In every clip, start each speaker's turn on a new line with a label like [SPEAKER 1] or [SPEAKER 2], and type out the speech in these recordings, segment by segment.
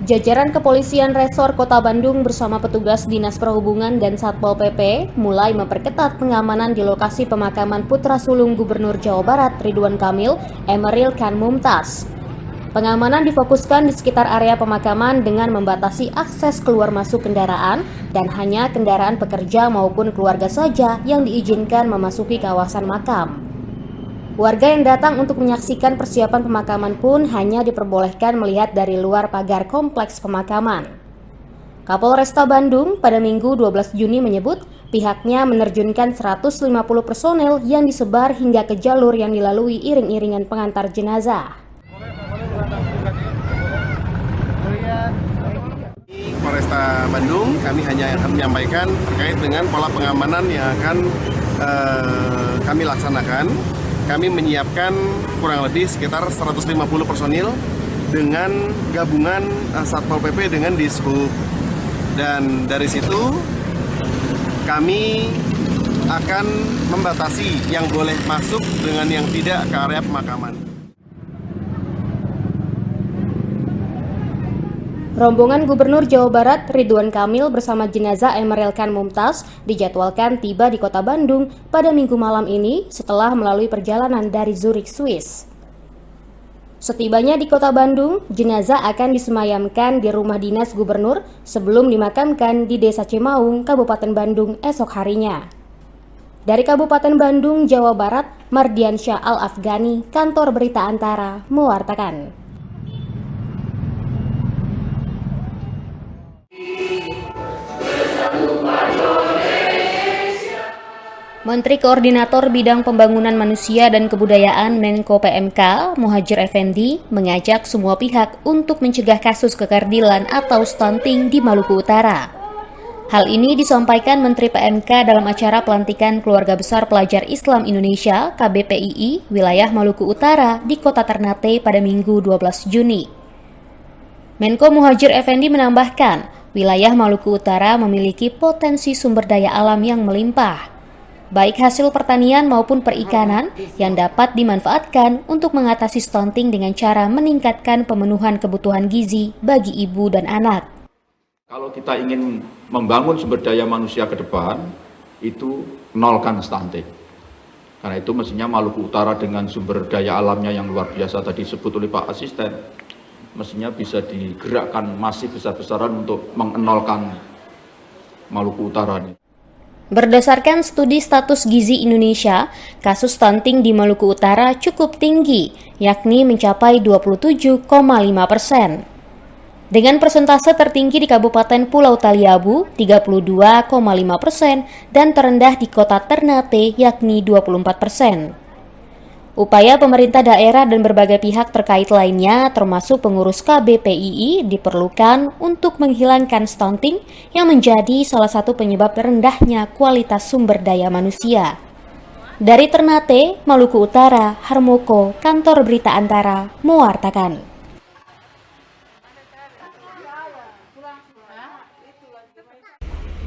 [SPEAKER 1] Jajaran Kepolisian Resor Kota Bandung bersama petugas Dinas Perhubungan dan Satpol PP mulai memperketat pengamanan di lokasi pemakaman putra sulung Gubernur Jawa Barat Ridwan Kamil, Emeril Khan Mumtaz. Pengamanan difokuskan di sekitar area pemakaman dengan membatasi akses keluar masuk kendaraan dan hanya kendaraan pekerja maupun keluarga saja yang diizinkan memasuki kawasan makam. Warga yang datang untuk menyaksikan persiapan pemakaman pun hanya diperbolehkan melihat dari luar pagar kompleks pemakaman. Kapolresta Bandung pada Minggu 12 Juni menyebut pihaknya menerjunkan 150 personel yang disebar hingga ke jalur yang dilalui iring-iringan pengantar jenazah.
[SPEAKER 2] Polresta Bandung, kami hanya akan menyampaikan terkait dengan pola pengamanan yang akan kami laksanakan. Kami menyiapkan kurang lebih sekitar 150 personil dengan gabungan Satpol PP dengan Dishub. Dan dari situ kami akan membatasi yang boleh masuk dengan yang tidak ke area pemakaman.
[SPEAKER 1] Rombongan Gubernur Jawa Barat Ridwan Kamil bersama jenazah Emeril Khan Mumtaz dijadwalkan tiba di Kota Bandung pada Minggu malam ini setelah melalui perjalanan dari Zurich, Swiss. Setibanya di Kota Bandung, jenazah akan disemayamkan di rumah dinas gubernur sebelum dimakamkan di Desa Cimaung, Kabupaten Bandung esok harinya. Dari Kabupaten Bandung, Jawa Barat, Mardiansyah Al-Afghani, Kantor Berita Antara, mewartakan. Menteri Koordinator Bidang Pembangunan Manusia dan Kebudayaan Menko PMK, Muhadjir Effendi, mengajak semua pihak untuk mencegah kasus kekardilan atau stunting di Maluku Utara. Hal ini disampaikan Menteri PMK dalam acara pelantikan Keluarga Besar Pelajar Islam Indonesia (KBPII) wilayah Maluku Utara di Kota Ternate pada Minggu 12 Juni. Menko Muhadjir Effendi menambahkan, wilayah Maluku Utara memiliki potensi sumber daya alam yang melimpah, baik hasil pertanian maupun perikanan yang dapat dimanfaatkan untuk mengatasi stunting dengan cara meningkatkan pemenuhan kebutuhan gizi bagi ibu dan anak.
[SPEAKER 3] Kalau kita ingin membangun sumber daya manusia ke depan, itu nolkan stunting. Karena itu mestinya Maluku Utara dengan sumber daya alamnya yang luar biasa tadi disebut oleh Pak Asisten, mestinya bisa digerakkan masih besar-besaran untuk mengenolkan Maluku Utara ini.
[SPEAKER 1] Berdasarkan studi status gizi Indonesia, kasus stunting di Maluku Utara cukup tinggi, yakni mencapai 27,5%. Dengan persentase tertinggi di Kabupaten Pulau Taliabu, 32,5%, dan terendah di Kota Ternate, yakni 24%. Upaya pemerintah daerah dan berbagai pihak terkait lainnya, termasuk pengurus KBPII, diperlukan untuk menghilangkan stunting yang menjadi salah satu penyebab rendahnya kualitas sumber daya manusia. Dari Ternate, Maluku Utara, Harmoko, Kantor Berita Antara, mewartakan.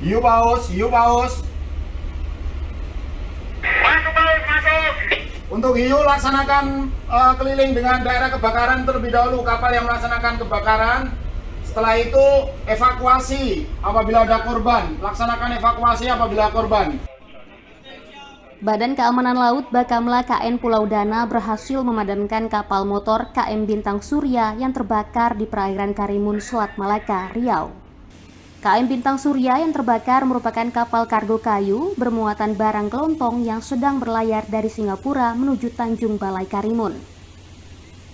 [SPEAKER 4] Yuk Paus, yuk Paus. Untuk hiu laksanakan keliling dengan daerah kebakaran terlebih dahulu, kapal yang melaksanakan kebakaran. Setelah itu evakuasi apabila ada korban, laksanakan evakuasi apabila korban.
[SPEAKER 1] Badan Keamanan Laut Bakamla KN Pulau Dana berhasil memadamkan kapal motor KM Bintang Surya yang terbakar di perairan Karimun, Selat Malaka, Riau. KM Bintang Surya yang terbakar merupakan kapal kargo kayu bermuatan barang kelontong yang sedang berlayar dari Singapura menuju Tanjung Balai Karimun.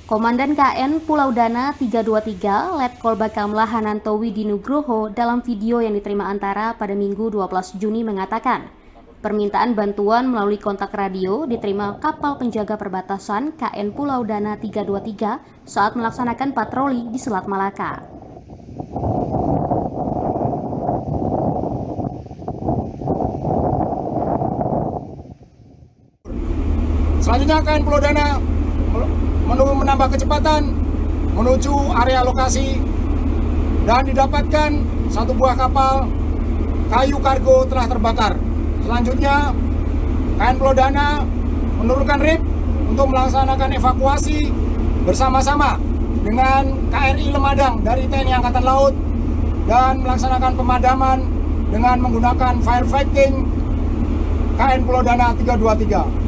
[SPEAKER 1] Komandan KN Pulau Dana 323 Letkol Bakamla Hananto Widinugroho dalam video yang diterima Antara pada Minggu 12 Juni mengatakan, permintaan bantuan melalui kontak radio diterima kapal penjaga perbatasan KN Pulau Dana 323 saat melaksanakan patroli di Selat Malaka.
[SPEAKER 4] Selanjutnya KN Pulau Dana menambah kecepatan menuju area lokasi dan didapatkan satu buah kapal kayu kargo telah terbakar. Selanjutnya KN Pulau Dana menurunkan RIP untuk melaksanakan evakuasi bersama-sama dengan KRI Lemadang dari TNI Angkatan Laut dan melaksanakan pemadaman dengan menggunakan firefighting KN Pulau Dana 323.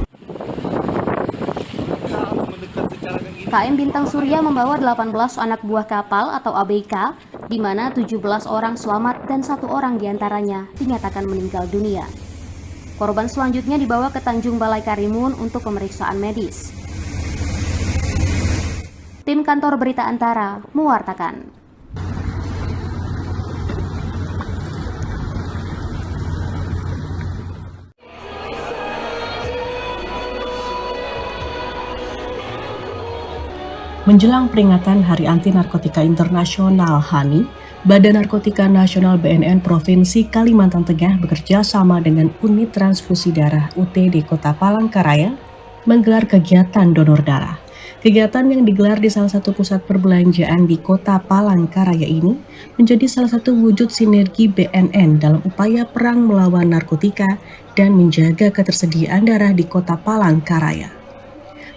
[SPEAKER 1] KM Bintang Surya membawa 18 anak buah kapal atau ABK, di mana 17 orang selamat dan 1 orang diantaranya dinyatakan meninggal dunia. Korban selanjutnya dibawa ke Tanjung Balai Karimun untuk pemeriksaan medis. Tim Kantor Berita Antara mewartakan.
[SPEAKER 5] Menjelang peringatan Hari Anti Narkotika Internasional HANI, Badan Narkotika Nasional BNN Provinsi Kalimantan Tengah bekerja sama dengan Unit Transfusi Darah UTD Kota Palangkaraya menggelar kegiatan donor darah. Kegiatan yang digelar di salah satu pusat perbelanjaan di Kota Palangkaraya ini menjadi salah satu wujud sinergi BNN dalam upaya perang melawan narkotika dan menjaga ketersediaan darah di Kota Palangkaraya.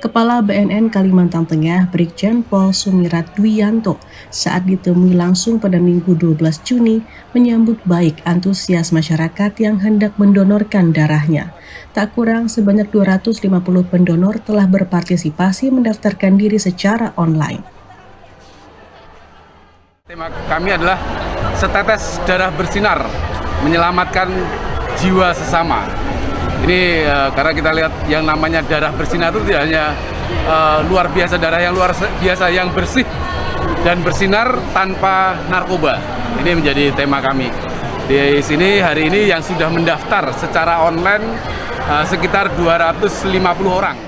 [SPEAKER 5] Kepala BNN Kalimantan Tengah Brigjen Pol Sumirat Dwianto saat ditemui langsung pada Minggu 12 Juni menyambut baik antusias masyarakat yang hendak mendonorkan darahnya. Tak kurang sebanyak 250 pendonor telah berpartisipasi mendaftarkan diri secara online.
[SPEAKER 6] Tema kami adalah setetes darah bersinar, menyelamatkan jiwa sesama. Ini karena kita lihat yang namanya darah bersinar itu tidak hanya luar biasa, darah yang luar biasa yang bersih dan bersinar tanpa narkoba. Ini menjadi tema kami. Di sini hari ini yang sudah mendaftar secara online sekitar 250 orang.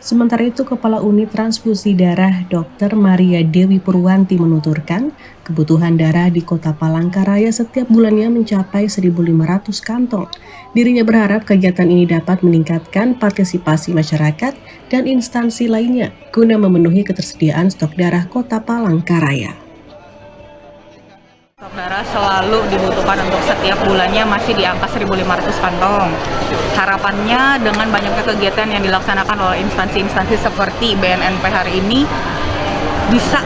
[SPEAKER 5] Sementara itu, Kepala Unit Transfusi Darah Dr. Maria Dewi Purwanti menuturkan, kebutuhan darah di Kota Palangkaraya setiap bulannya mencapai 1.500 kantong. Dirinya berharap kegiatan ini dapat meningkatkan partisipasi masyarakat dan instansi lainnya guna memenuhi ketersediaan stok darah Kota Palangkaraya.
[SPEAKER 7] Stok darah selalu dibutuhkan untuk setiap bulannya masih di angka 1.500 kantong. Harapannya dengan banyaknya kegiatan yang dilaksanakan oleh instansi-instansi seperti BNNP hari ini bisa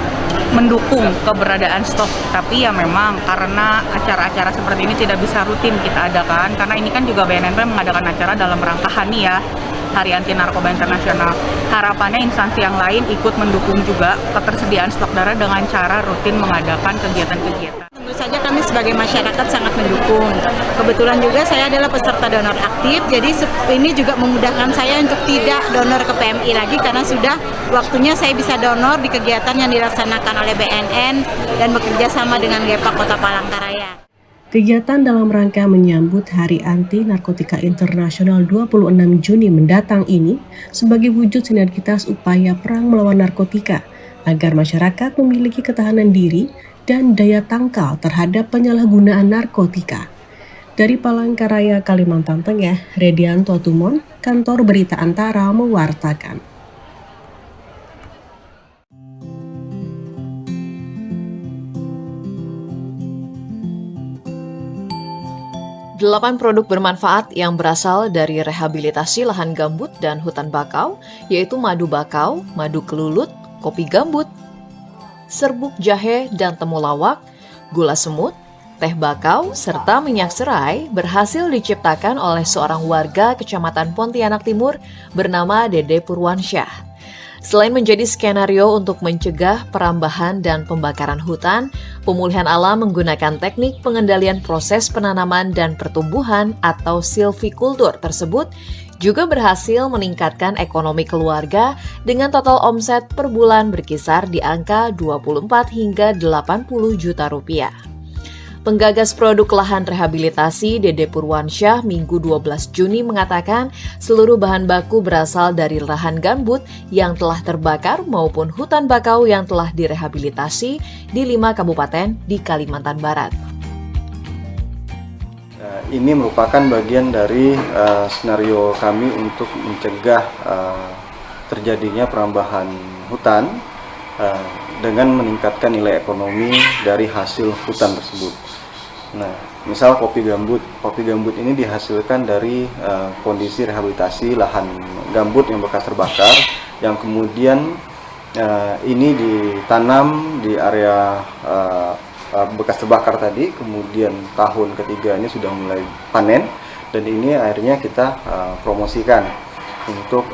[SPEAKER 7] mendukung keberadaan stok. Tapi ya memang karena acara-acara seperti ini tidak bisa rutin kita adakan, karena ini kan juga BNNP mengadakan acara dalam rangka HANI ya, Hari Anti Narkoba Internasional. Harapannya instansi yang lain ikut mendukung juga ketersediaan stok darah dengan cara rutin mengadakan kegiatan-kegiatan.
[SPEAKER 8] Tentu saja kami sebagai masyarakat sangat mendukung. Kebetulan juga saya adalah peserta donor aktif, jadi ini juga memudahkan saya untuk tidak donor ke PMI lagi karena sudah waktunya saya bisa donor di kegiatan yang dilaksanakan oleh BNN dan bekerja sama dengan GEPA Kota Palangkaraya.
[SPEAKER 5] Kegiatan dalam rangka menyambut Hari Anti Narkotika Internasional 26 Juni mendatang ini sebagai wujud sinergitas upaya perang melawan narkotika agar masyarakat memiliki ketahanan diri dan daya tangkal terhadap penyalahgunaan narkotika. Dari Palangkaraya, Kalimantan Tengah, Redianto Tumon, Kantor Berita Antara mewartakan.
[SPEAKER 9] Delapan produk bermanfaat yang berasal dari rehabilitasi lahan gambut dan hutan bakau, yaitu madu bakau, madu kelulut, kopi gambut, serbuk jahe dan temulawak, gula semut, teh bakau, serta minyak serai berhasil diciptakan oleh seorang warga Kecamatan Pontianak Timur bernama Dede Purwansyah. Selain menjadi skenario untuk mencegah perambahan dan pembakaran hutan, pemulihan alam menggunakan teknik pengendalian proses penanaman dan pertumbuhan atau silvikultur tersebut juga berhasil meningkatkan ekonomi keluarga dengan total omset per bulan berkisar di angka 24 hingga 80 juta rupiah. Penggagas produk lahan rehabilitasi Dede Purwansyah Minggu 12 Juni mengatakan seluruh bahan baku berasal dari lahan gambut yang telah terbakar maupun hutan bakau yang telah direhabilitasi di 5 kabupaten di Kalimantan Barat.
[SPEAKER 10] Ini merupakan bagian dari skenario kami untuk mencegah terjadinya perambahan hutan dengan meningkatkan nilai ekonomi dari hasil hutan tersebut. Nah, misal kopi gambut ini dihasilkan dari kondisi rehabilitasi lahan gambut yang bekas terbakar, yang kemudian ini ditanam di area bekas terbakar tadi, kemudian tahun ketiga ini sudah mulai panen, dan ini akhirnya kita promosikan untuk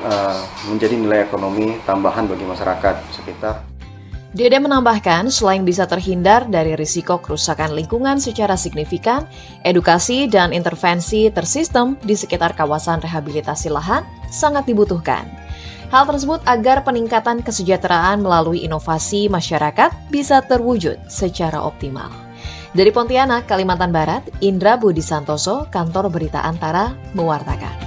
[SPEAKER 10] menjadi nilai ekonomi tambahan bagi masyarakat sekitar.
[SPEAKER 9] Dede menambahkan, selain bisa terhindar dari risiko kerusakan lingkungan secara signifikan, edukasi dan intervensi tersistem di sekitar kawasan rehabilitasi lahan sangat dibutuhkan. Hal tersebut agar peningkatan kesejahteraan melalui inovasi masyarakat bisa terwujud secara optimal. Dari Pontianak, Kalimantan Barat, Indra Budi Santoso, Kantor Berita Antara, mewartakan.